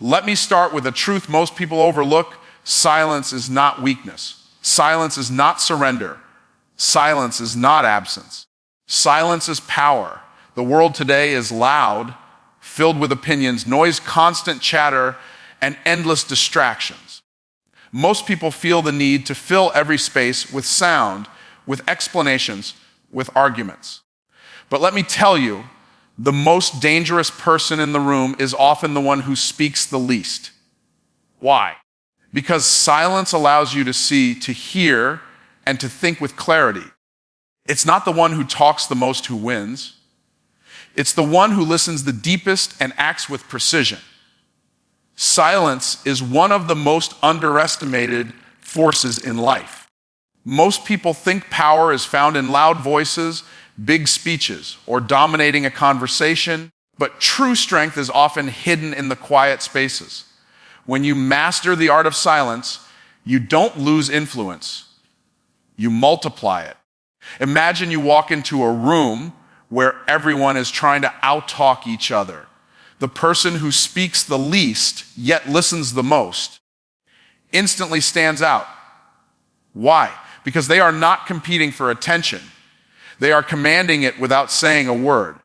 Let me start with a truth most people overlook. Silence is not weakness. Silence is not surrender. Silence is not absence. Silence is power. The world today is loud, filled with opinions, noise, constant chatter, and endless distractions. Most people feel the need to fill every space with sound, with explanations, with arguments. But let me tell you, the most dangerous person in the room is often the one who speaks the least. Why? Because silence allows you to see, to hear, and to think with clarity. It's not the one who talks the most who wins. It's the one who listens the deepest and acts with precision. Silence is one of the most underestimated forces in life. Most people think power is found in loud voices, big speeches, or dominating a conversation, but true strength is often hidden in the quiet spaces. When you master the art of silence, you don't lose influence, you multiply it. Imagine you walk into a room where everyone is trying to out-talk each other. The person who speaks the least, yet listens the most, instantly stands out. Why? Because they are not competing for attention. They are commanding it without saying a word.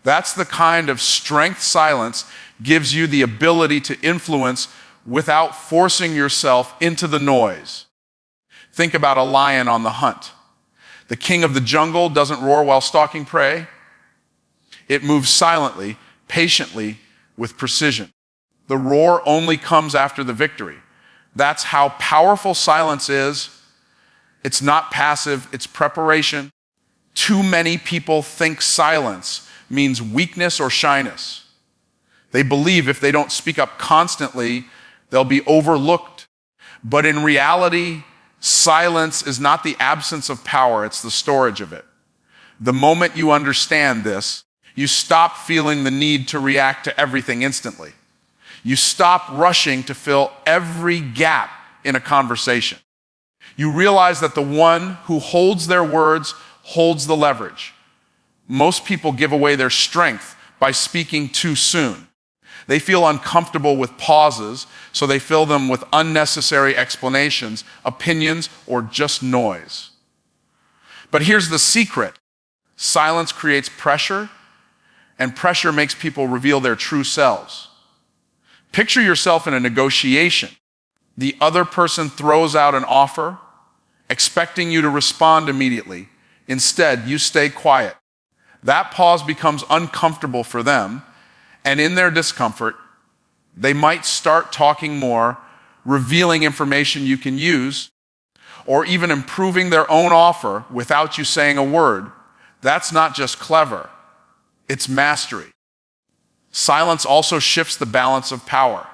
That's the kind of strength silence gives you, the ability to influence without forcing yourself into the noise. Think about a lion on the hunt. The king of the jungle doesn't roar while stalking prey. It moves silently, patiently, with precision. The roar only comes after the victory. That's how powerful silence is. It's not passive, it's preparation. Too many people think silence means weakness or shyness. They believe if they don't speak up constantly, they'll be overlooked. But in reality, silence is not the absence of power, it's the storage of it. The moment you understand this, you stop feeling the need to react to everything instantly. You stop rushing to fill every gap in a conversation. You realize that the one who holds their words holds the leverage. Most people give away their strength by speaking too soon. They feel uncomfortable with pauses, so they fill them with unnecessary explanations, opinions, or just noise. But here's the secret. Silence creates pressure, and pressure makes people reveal their true selves. Picture yourself in a negotiation. The other person throws out an offer, expecting you to respond immediately. Instead, you stay quiet. That pause becomes uncomfortable for them, and in their discomfort, they might start talking more, revealing information you can use, or even improving their own offer without you saying a word. That's not just clever, it's mastery. Silence also shifts the balance of power.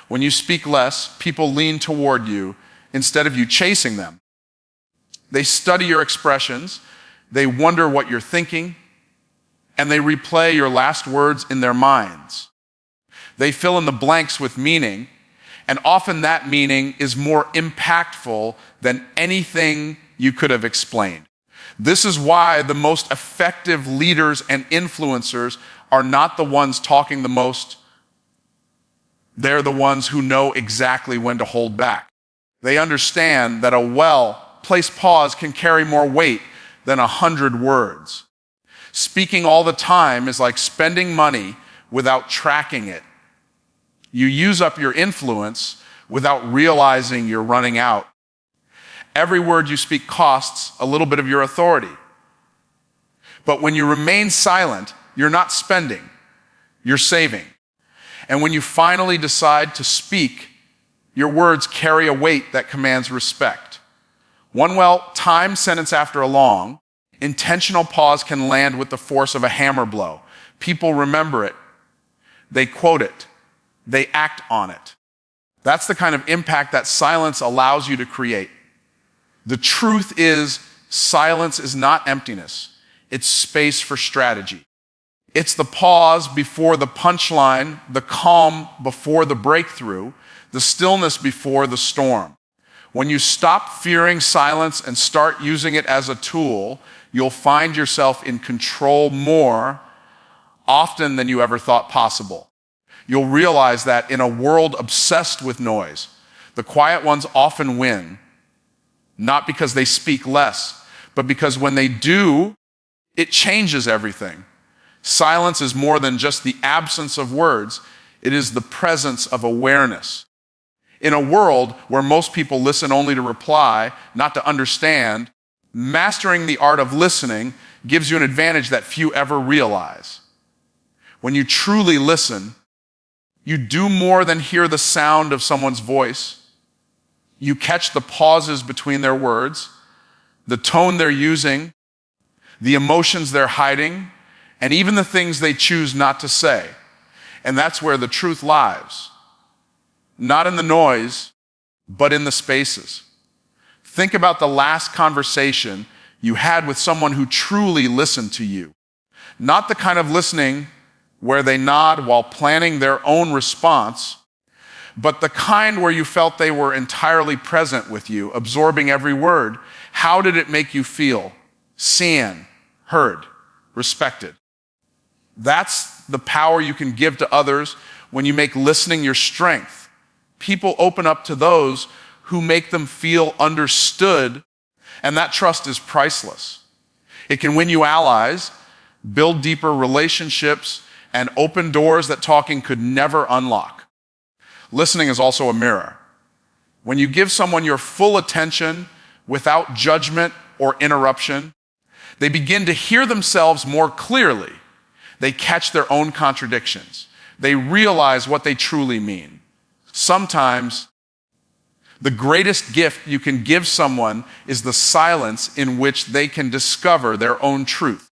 When you speak less, people lean toward you instead of you chasing them. They study your expressions, they wonder what you're thinking, and they replay your last words in their minds. They fill in the blanks with meaning, and often that meaning is more impactful than anything you could have explained. This is why the most effective leaders and influencers are not the ones talking the most. They're the ones who know exactly when to hold back. They understand that a well-placed pause can carry more weight than 100 words. Speaking all the time is like spending money without tracking it. You use up your influence without realizing you're running out. Every word you speak costs a little bit of your authority. But when you remain silent, you're not spending, you're saving. And when you finally decide to speak, your words carry a weight that commands respect. One well-timed sentence after a long, intentional pause can land with the force of a hammer blow. People remember it. They quote it. They act on it. That's the kind of impact that silence allows you to create. The truth is, silence is not emptiness. It's space for strategy. It's the pause before the punchline, the calm before the breakthrough, the stillness before the storm. When you stop fearing silence and start using it as a tool, you'll find yourself in control more often than you ever thought possible. you'll realize that in a world obsessed with noise, the quiet ones often win, not because they speak less, but because when they do, it changes everything. Silence is more than just the absence of words. It is the presence of awareness. In a world where most people listen only to reply, not to understand, mastering the art of listening gives you an advantage that few ever realize. When you truly listen, you do more than hear the sound of someone's voice. You catch the pauses between their words, the tone they're using, the emotions they're hiding, and even the things they choose not to say. And that's where the truth lies. Not in the noise, but in the spaces. Think about the last conversation you had with someone who truly listened to you. Not the kind of listening where they nod while planning their own response, but the kind where you felt they were entirely present with you, absorbing every word. How did it make you feel? Seen, heard, respected. That's the power you can give to others when you make listening your strength. People open up to those who make them feel understood, and that trust is priceless. It can win you allies, build deeper relationships, and open doors that talking could never unlock. Listening is also a mirror. When you give someone your full attention without judgment or interruption, they begin to hear themselves more clearly. They catch their own contradictions. They realize what they truly mean. Sometimes, the greatest gift you can give someone is the silence in which they can discover their own truth.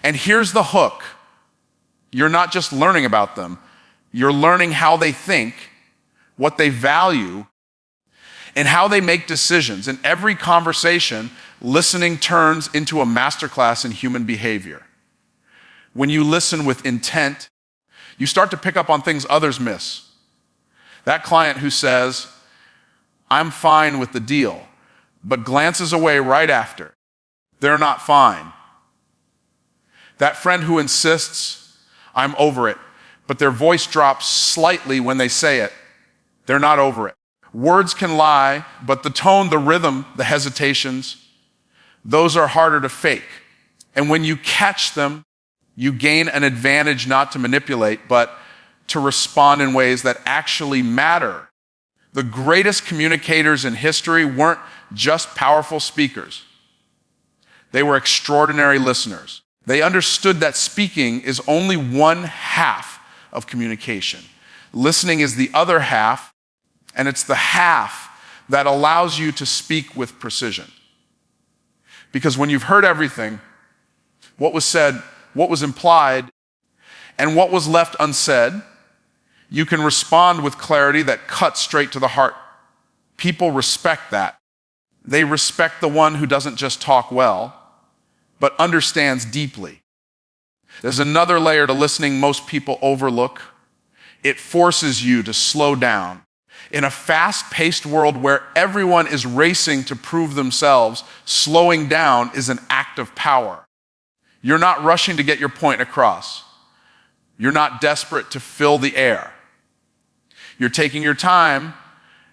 And here's the hook. You're not just learning about them. You're learning how they think, what they value, and how they make decisions. In every conversation, listening turns into a masterclass in human behavior. When you listen with intent, you start to pick up on things others miss. That client who says, "I'm fine with the deal," but glances away right after, they're not fine. That friend who insists, "I'm over it," but their voice drops slightly when they say it, they're not over it. Words can lie, but the tone, the rhythm, the hesitations, those are harder to fake. And when you catch them, you gain an advantage not to manipulate, but to respond in ways that actually matter. The greatest communicators in history weren't just powerful speakers. They were extraordinary listeners. They understood that speaking is only one half of communication. Listening is the other half, and it's the half that allows you to speak with precision. Because when you've heard everything, what was said, what was implied, and what was left unsaid, you can respond with clarity that cuts straight to the heart. People respect that. They respect the one who doesn't just talk well, but understands deeply. There's another layer to listening most people overlook. It forces you to slow down. In a fast-paced world where everyone is racing to prove themselves, slowing down is an act of power. You're not rushing to get your point across. You're not desperate to fill the air. You're taking your time,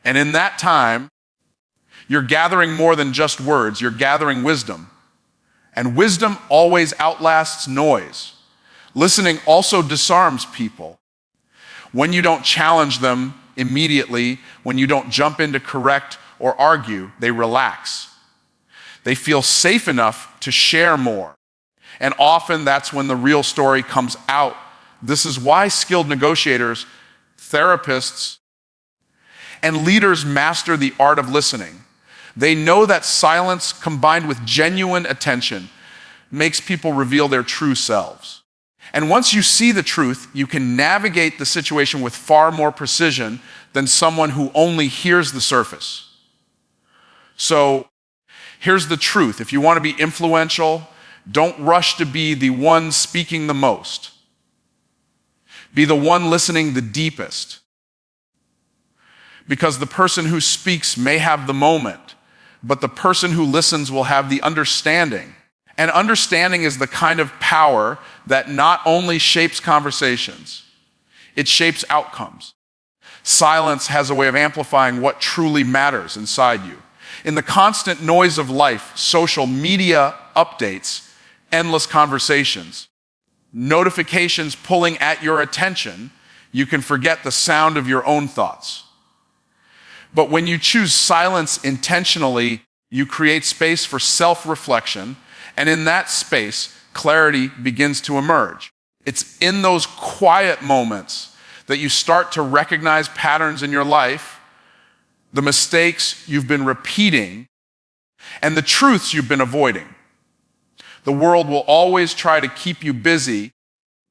and in that time, you're gathering more than just words. You're gathering wisdom. And wisdom always outlasts noise. Listening also disarms people. When you don't challenge them immediately, when you don't jump in to correct or argue, they relax. They feel safe enough to share more. And often that's when the real story comes out. This is why skilled negotiators, therapists, and leaders master the art of listening. They know that silence combined with genuine attention makes people reveal their true selves. And once you see the truth, you can navigate the situation with far more precision than someone who only hears the surface. So here's the truth. If you want to be influential, don't rush to be the one speaking the most. Be the one listening the deepest. Because the person who speaks may have the moment, but the person who listens will have the understanding. And understanding is the kind of power that not only shapes conversations, It shapes outcomes. Silence has a way of amplifying what truly matters inside you. In the constant noise of life, social media updates, endless conversations, notifications pulling at your attention, you can forget the sound of your own thoughts. But when you choose silence intentionally, you create space for self-reflection, and in that space, clarity begins to emerge. It's in those quiet moments that you start to recognize patterns in your life, the mistakes you've been repeating, and the truths you've been avoiding. The world will always try to keep you busy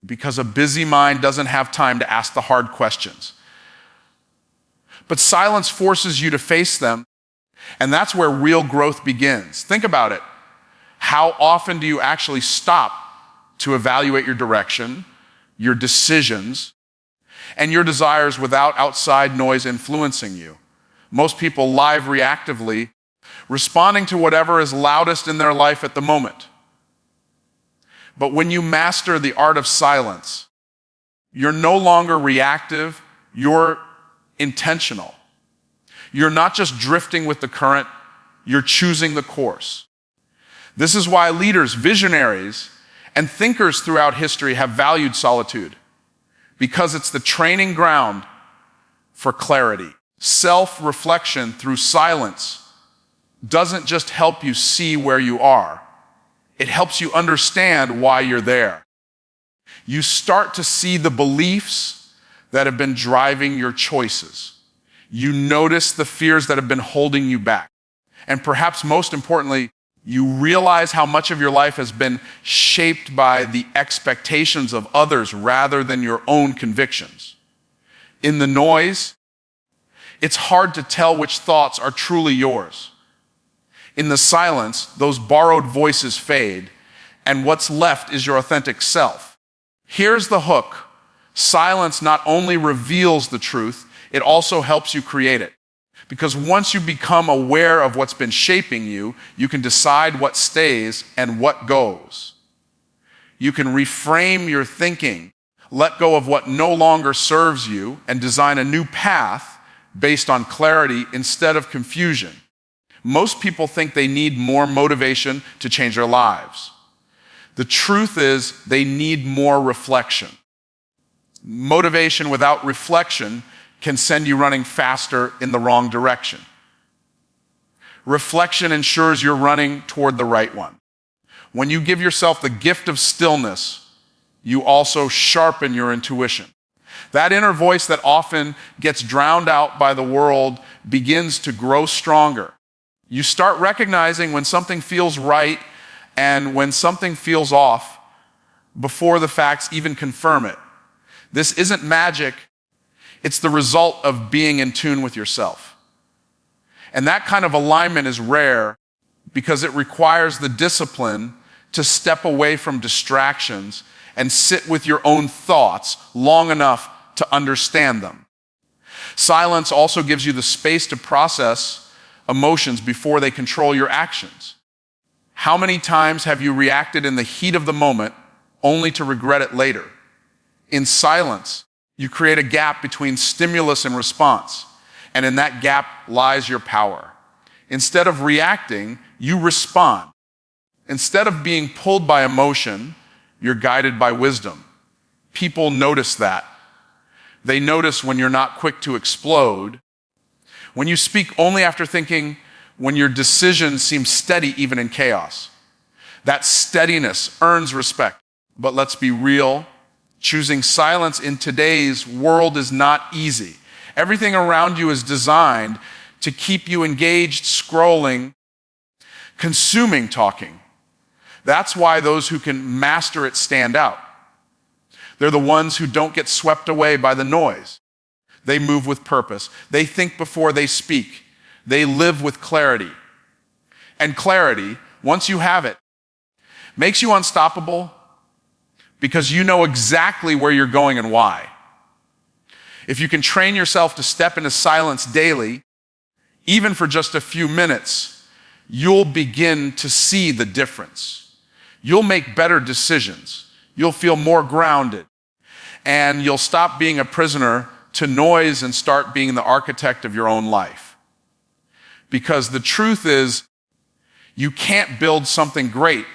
because a busy mind doesn't have time to ask the hard questions. But silence forces you to face them, and that's where real growth begins. Think about it. How often do you actually stop to evaluate your direction, your decisions, and your desires without outside noise influencing you? Most people live reactively, responding to whatever is loudest in their life at the moment. But when you master the art of silence, you're no longer reactive, you're intentional. You're not just drifting with the current, you're choosing the course. This is why leaders, visionaries, and thinkers throughout history have valued solitude, because it's the training ground for clarity. Self-reflection through silence doesn't just help you see where you are, it helps you understand why you're there. You start to see the beliefs that have been driving your choices. You notice the fears that have been holding you back. And perhaps most importantly, you realize how much of your life has been shaped by the expectations of others rather than your own convictions. In the noise, it's hard to tell which thoughts are truly yours. In the silence, those borrowed voices fade, and what's left is your authentic self. Here's the hook. Silence not only reveals the truth, it also helps you create it. Because once you become aware of what's been shaping you, you can decide what stays and what goes. You can reframe your thinking, let go of what no longer serves you, and design a new path based on clarity instead of confusion. Most people think they need more motivation to change their lives. The truth is, they need more reflection. Motivation without reflection can send you running faster in the wrong direction. Reflection ensures you're running toward the right one. When you give yourself the gift of stillness, you also sharpen your intuition. That inner voice that often gets drowned out by the world begins to grow stronger. You start recognizing when something feels right and when something feels off before the facts even confirm it. This isn't magic. It's the result of being in tune with yourself. And that kind of alignment is rare because it requires the discipline to step away from distractions and sit with your own thoughts long enough to understand them. Silence also gives you the space to process emotions before they control your actions. How many times have you reacted in the heat of the moment only to regret it later? In silence, you create a gap between stimulus and response, and in that gap lies your power. Instead of reacting, you respond. Instead of being pulled by emotion, you're guided by wisdom. People notice that. They notice when you're not quick to explode, when you speak only after thinking, when your decisions seem steady even in chaos. That steadiness earns respect. But let's be real, choosing silence in today's world is not easy. Everything around you is designed to keep you engaged, scrolling, consuming talking. That's why those who can master it stand out. They're the ones who don't get swept away by the noise. They move with purpose. They think before they speak. They live with clarity. And clarity, once you have it, makes you unstoppable because you know exactly where you're going and why. If you can train yourself to step into silence daily, even for just a few minutes, you'll begin to see the difference. You'll make better decisions. You'll feel more grounded. and you'll stop being a prisoner to noise and start being the architect of your own life. Because the truth is, you can't build something great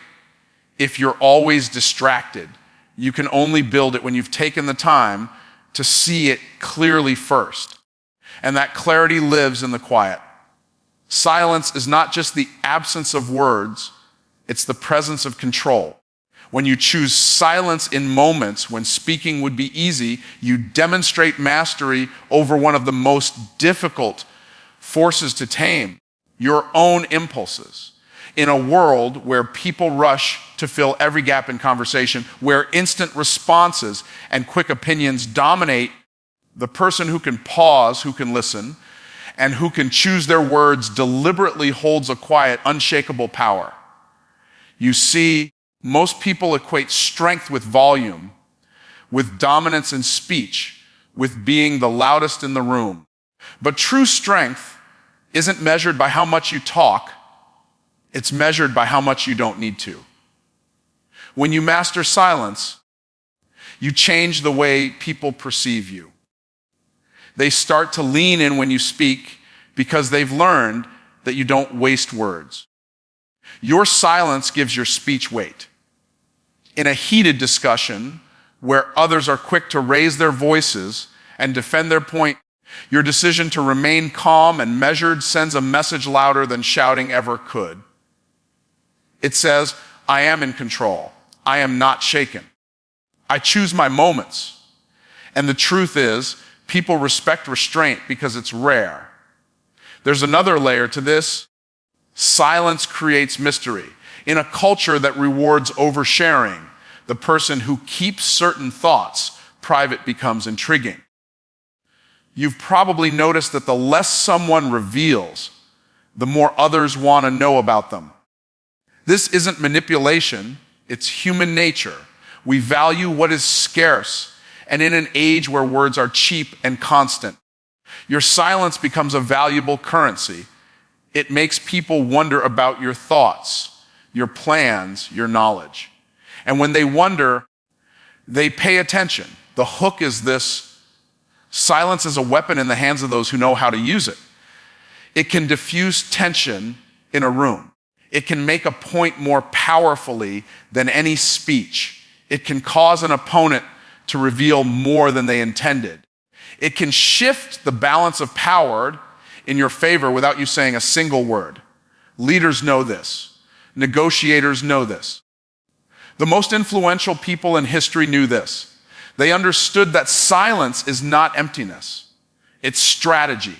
if you're always distracted. You can only build it when you've taken the time to see it clearly first. And that clarity lives in the quiet. Silence is not just the absence of words, it's the presence of control. When you choose silence in moments when speaking would be easy, you demonstrate mastery over one of the most difficult forces to tame, your own impulses. In a world where people rush to fill every gap in conversation, where instant responses and quick opinions dominate, the person who can pause, who can listen, and who can choose their words deliberately holds a quiet, unshakable power. You see, most people equate strength with volume, with dominance in speech, with being the loudest in the room. But true strength isn't measured by how much you talk. It's measured by how much you don't need to. When you master silence, you change the way people perceive you. They start to lean in when you speak because they've learned that you don't waste words. Your silence gives your speech weight. In a heated discussion where others are quick to raise their voices and defend their point, your decision to remain calm and measured sends a message louder than shouting ever could. It says, I am in control. I am not shaken. I choose my moments. And the truth is, people respect restraint because it's rare. There's another layer to this. Silence creates mystery. In a culture that rewards oversharing, the person who keeps certain thoughts private becomes intriguing. You've probably noticed that the less someone reveals, the more others want to know about them. This isn't manipulation, it's human nature. We value what is scarce, and in an age where words are cheap and constant, your silence becomes a valuable currency. It makes people wonder about your thoughts, your plans, your knowledge. And when they wonder, they pay attention. The hook is this: silence is a weapon in the hands of those who know how to use it. It can diffuse tension in a room. It can make a point more powerfully than any speech. It can cause an opponent to reveal more than they intended. It can shift the balance of power in your favor without you saying a single word. Leaders know this. Negotiators know this. The most influential people in history knew this. They understood that silence is not emptiness. It's strategy.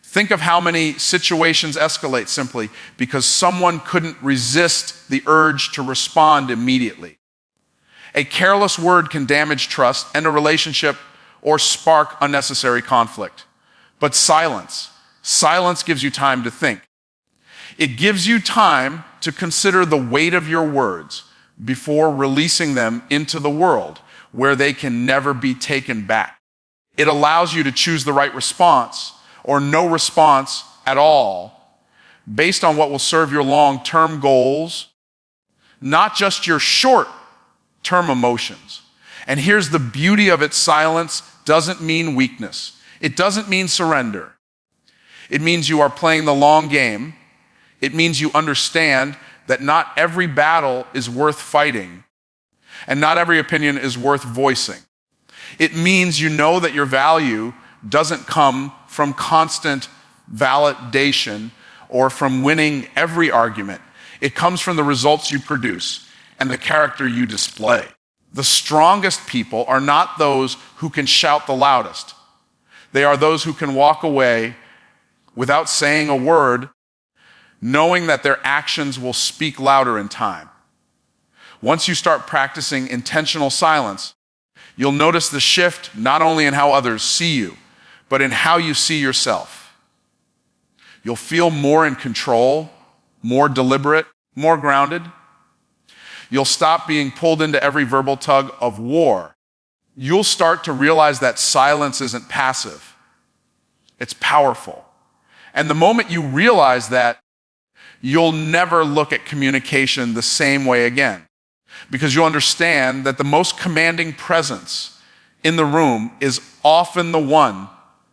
Think of how many situations escalate simply because someone couldn't resist the urge to respond immediately. A careless word can damage trust, end a relationship, or spark unnecessary conflict. But silence gives you time to think. It gives you time to consider the weight of your words before releasing them into the world where they can never be taken back. It allows you to choose the right response or no response at all based on what will serve your long-term goals, not just your short-term emotions. And here's the beauty of it: silence doesn't mean weakness. It doesn't mean surrender. It means you are playing the long game. It means you understand that not every battle is worth fighting, and not every opinion is worth voicing. It means you know that your value doesn't come from constant validation or from winning every argument. It comes from the results you produce and the character you display. The strongest people are not those who can shout the loudest. They are those who can walk away without saying a word, knowing that their actions will speak louder in time. Once you start practicing intentional silence, you'll notice the shift not only in how others see you, but in how you see yourself. You'll feel more in control, more deliberate, more grounded. You'll stop being pulled into every verbal tug of war. You'll start to realize that silence isn't passive. It's powerful. And the moment you realize that, you'll never look at communication the same way again, because you'll understand that the most commanding presence in the room is often the one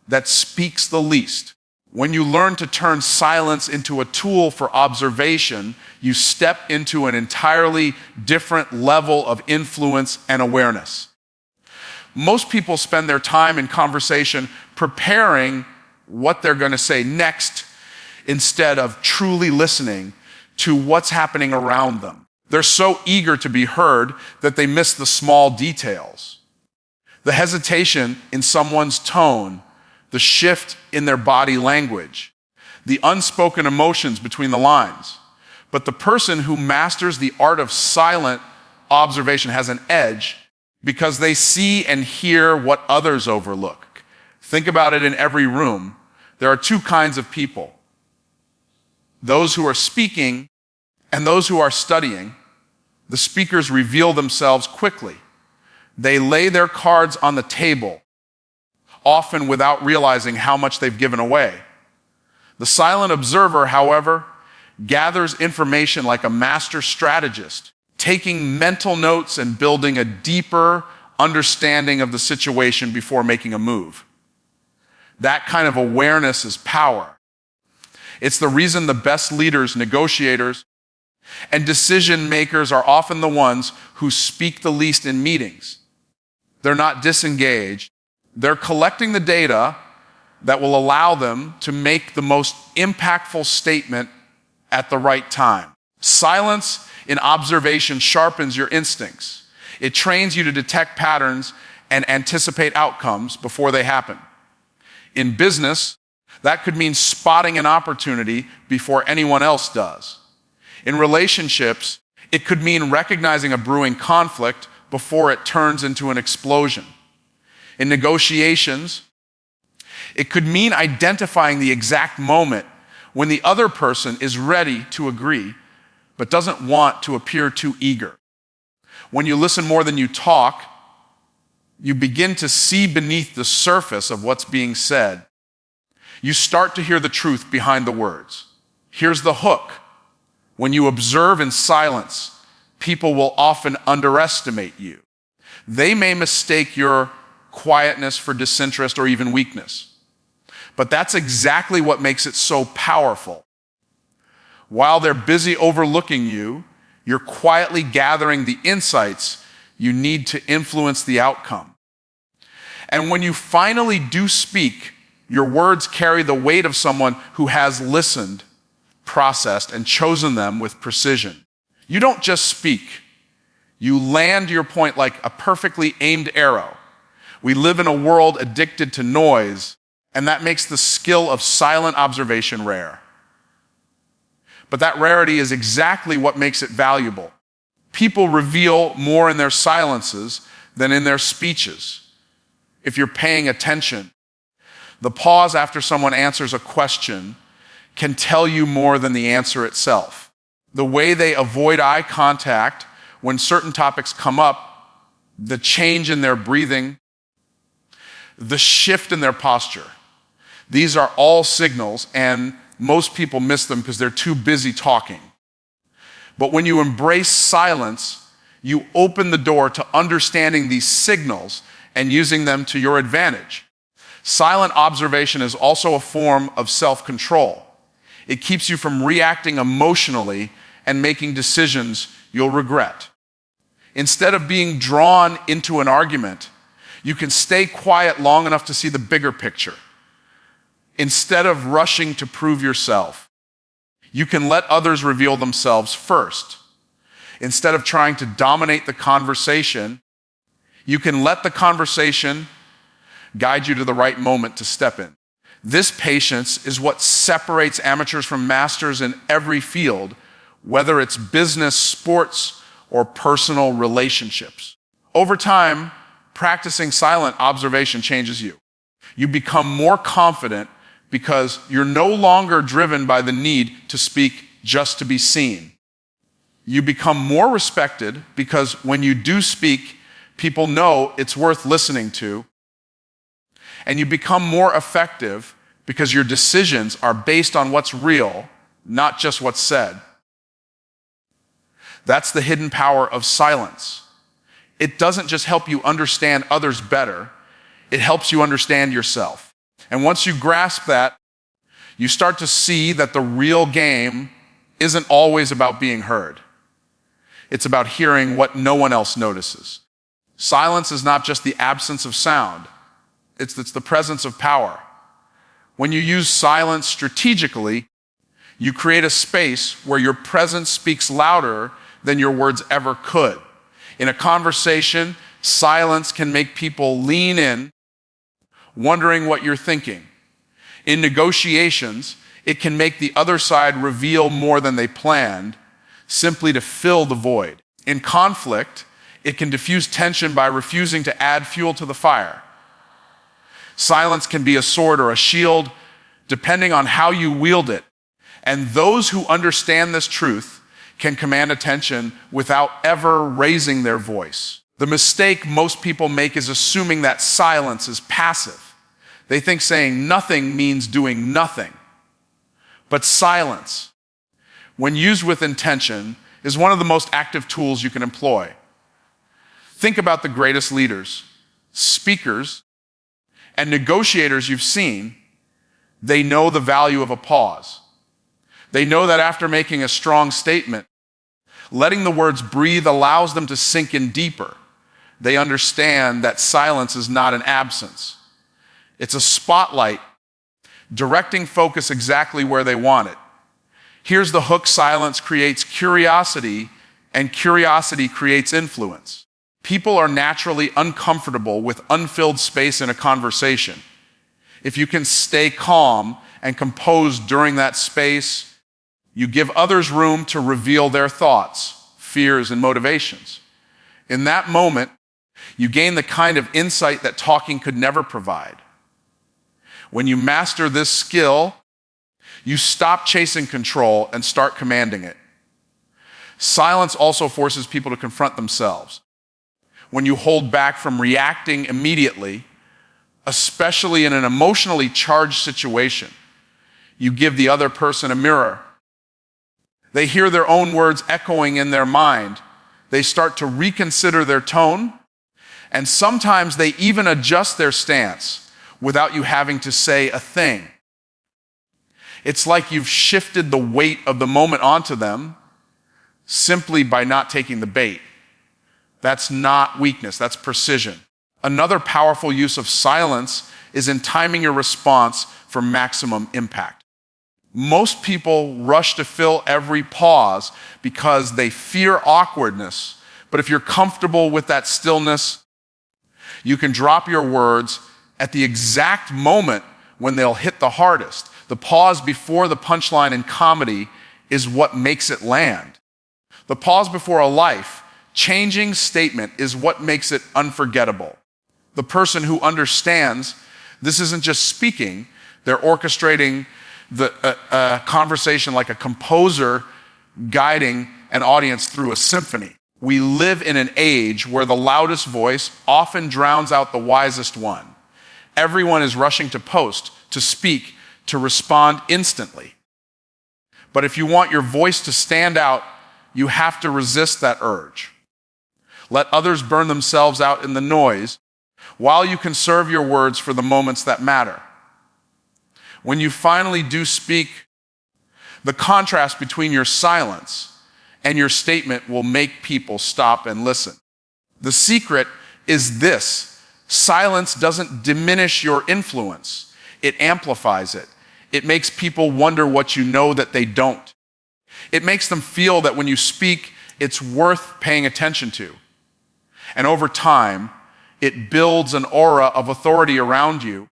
that speaks the least. When you learn to turn silence into a tool for observation, you step into an entirely different level of influence and awareness. Most people spend their time in conversation preparing what they're going to say next instead of truly listening to what's happening around them. They're so eager to be heard that they miss the small details. The hesitation in someone's tone, the shift in their body language, the unspoken emotions between the lines. But the person who masters the art of silent observation has an edge because they see and hear what others overlook. Think about it in every room. There are two kinds of people: those who are speaking and those who are studying. The speakers reveal themselves quickly. They lay their cards on the table, often without realizing how much they've given away. The silent observer, however, gathers information like a master strategist, taking mental notes and building a deeper understanding of the situation before making a move. That kind of awareness is power. It's the reason the best leaders, negotiators, and decision makers are often the ones who speak the least in meetings. They're not disengaged. They're collecting the data that will allow them to make the most impactful statement at the right time. Silence in observation sharpens your instincts. It trains you to detect patterns and anticipate outcomes before they happen. In business, that could mean spotting an opportunity before anyone else does. In relationships, it could mean recognizing a brewing conflict before it turns into an explosion. In negotiations, it could mean identifying the exact moment when the other person is ready to agree, but doesn't want to appear too eager. When you listen more than you talk, you begin to see beneath the surface of what's being said. You start to hear the truth behind the words. Here's the hook. When you observe in silence, people will often underestimate you. They may mistake your quietness for disinterest or even weakness. But that's exactly what makes it so powerful. While they're busy overlooking you, you're quietly gathering the insights you need to influence the outcome. And when you finally do speak, your words carry the weight of someone who has listened, processed, and chosen them with precision. You don't just speak. You land your point like a perfectly aimed arrow. We live in a world addicted to noise, and that makes the skill of silent observation rare. But that rarity is exactly what makes it valuable. People reveal more in their silences than in their speeches. If you're paying attention, the pause after someone answers a question can tell you more than the answer itself. The way they avoid eye contact when certain topics come up, the change in their breathing, the shift in their posture. These are all signals, and most people miss them because they're too busy talking. But when you embrace silence, you open the door to understanding these signals and using them to your advantage. Silent observation is also a form of self-control. It keeps you from reacting emotionally and making decisions you'll regret. Instead of being drawn into an argument, you can stay quiet long enough to see the bigger picture. Instead of rushing to prove yourself, you can let others reveal themselves first. Instead of trying to dominate the conversation, you can let the conversation guide you to the right moment to step in. This patience is what separates amateurs from masters in every field, whether it's business, sports, or personal relationships. Over time, practicing silent observation changes you. You become more confident because you're no longer driven by the need to speak just to be seen. You become more respected because when you do speak, people know it's worth listening to. And you become more effective because your decisions are based on what's real, not just what's said. That's the hidden power of silence. It doesn't just help you understand others better, it helps you understand yourself. And once you grasp that, you start to see that the real game isn't always about being heard. It's about hearing what no one else notices. Silence is not just the absence of sound, it's the presence of power. When you use silence strategically, you create a space where your presence speaks louder than your words ever could. In a conversation, silence can make people lean in, wondering what you're thinking. In negotiations, it can make the other side reveal more than they planned, simply to fill the void. In conflict, it can diffuse tension by refusing to add fuel to the fire. Silence can be a sword or a shield, depending on how you wield it. And those who understand this truth can command attention without ever raising their voice. The mistake most people make is assuming that silence is passive. They think saying nothing means doing nothing. But silence, when used with intention, is one of the most active tools you can employ. Think about the greatest leaders, speakers, and negotiators you've seen. They know the value of a pause. They know that after making a strong statement, letting the words breathe allows them to sink in deeper. They understand that silence is not an absence. It's a spotlight, directing focus exactly where they want it. Here's the hook: silence creates curiosity, and curiosity creates influence. People are naturally uncomfortable with unfilled space in a conversation. If you can stay calm and composed during that space, you give others room to reveal their thoughts, fears, and motivations. In that moment, you gain the kind of insight that talking could never provide. When you master this skill, you stop chasing control and start commanding it. Silence also forces people to confront themselves. When you hold back from reacting immediately, especially in an emotionally charged situation, you give the other person a mirror. They hear their own words echoing in their mind. They start to reconsider their tone, and sometimes they even adjust their stance without you having to say a thing. It's like you've shifted the weight of the moment onto them simply by not taking the bait. That's not weakness, that's precision. Another powerful use of silence is in timing your response for maximum impact. Most people rush to fill every pause because they fear awkwardness. But if you're comfortable with that stillness, you can drop your words at the exact moment when they'll hit the hardest. The pause before the punchline in comedy is what makes it land. The pause before a life-changing statement is what makes it unforgettable. The person who understands this isn't just speaking, they're orchestrating the conversation like a composer guiding an audience through a symphony. We live in an age where the loudest voice often drowns out the wisest one. Everyone is rushing to post, to speak, to respond instantly. But if you want your voice to stand out, you have to resist that urge. Let others burn themselves out in the noise while you conserve your words for the moments that matter. When you finally do speak, the contrast between your silence and your statement will make people stop and listen. The secret is this: silence doesn't diminish your influence, it amplifies it. It makes people wonder what you know that they don't. It makes them feel that when you speak, it's worth paying attention to. And over time, it builds an aura of authority around you.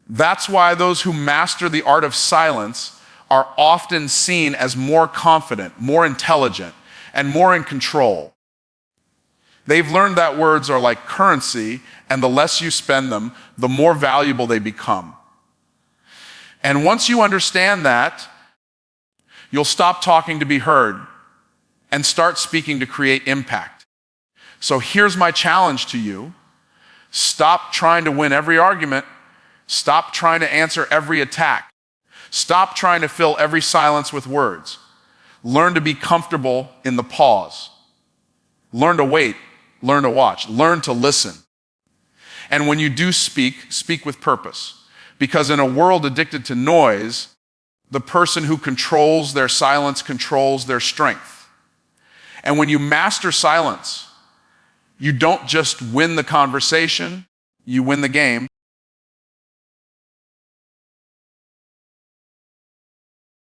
That's why those who master the art of silence are often seen as more confident, more intelligent, and more in control. They've learned that words are like currency, and the less you spend them, the more valuable they become. And once you understand that, you'll stop talking to be heard and start speaking to create impact. So here's my challenge to you. Stop trying to win every argument. Stop trying to answer every attack. Stop trying to fill every silence with words. Learn to be comfortable in the pause. Learn to wait. learn to watch, learn to listen. And when you do speak, speak with purpose. Because in a world addicted to noise, the person who controls their silence controls their strength. And when you master silence, you don't just win the conversation, you win the game.